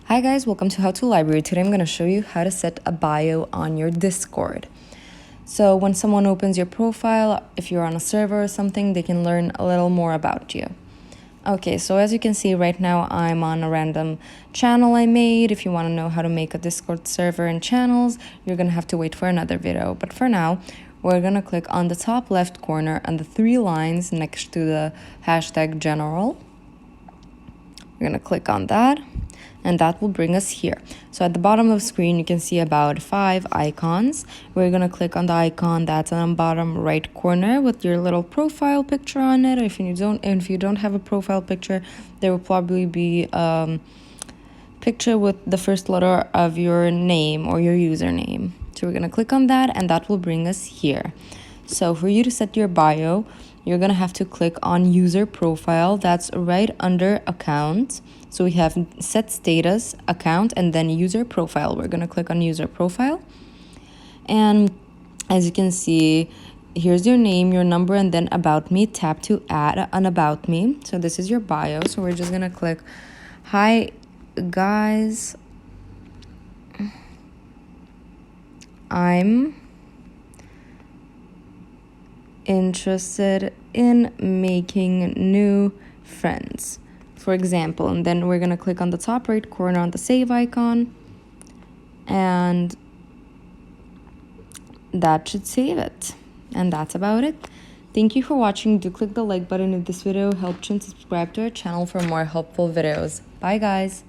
Hi guys, welcome to How to Library. Today I'm going to show you how to set a bio on your Discord. So when someone opens your profile, if you're on a server or something, they can learn a little more about you. Okay, so as you can see right now, I'm on a random channel I made. If you want to know how to make a Discord server and channels, you're going to have to wait for another video. But for now, we're going to click on the top left corner and the three lines next to the hashtag general. We're going to click on that, and that will bring us here. So at the bottom of the screen, you can see about 5 icons. We're going to click on the icon that's on the bottom right corner with your little profile picture on it. If you don't have a profile picture, there will probably be a picture with the first letter of your name or your username. So we're going to click on that, and that will bring us here. So for you to set your bio, you're going to have to click on user profile. That's right under account. So we have set status, account, and then user profile. We're going to click on user profile. And as you can see, here's your name, your number, and then about me. Tap to add an about me. So this is your bio. So we're just going to click, hi guys, I'm interested in making new friends, for example. And then we're going to click on the top right corner on the save icon, and that should save it. And that's about it. Thank you for watching. Do click the like button if this video helped you, and subscribe to our channel for more helpful videos. Bye guys.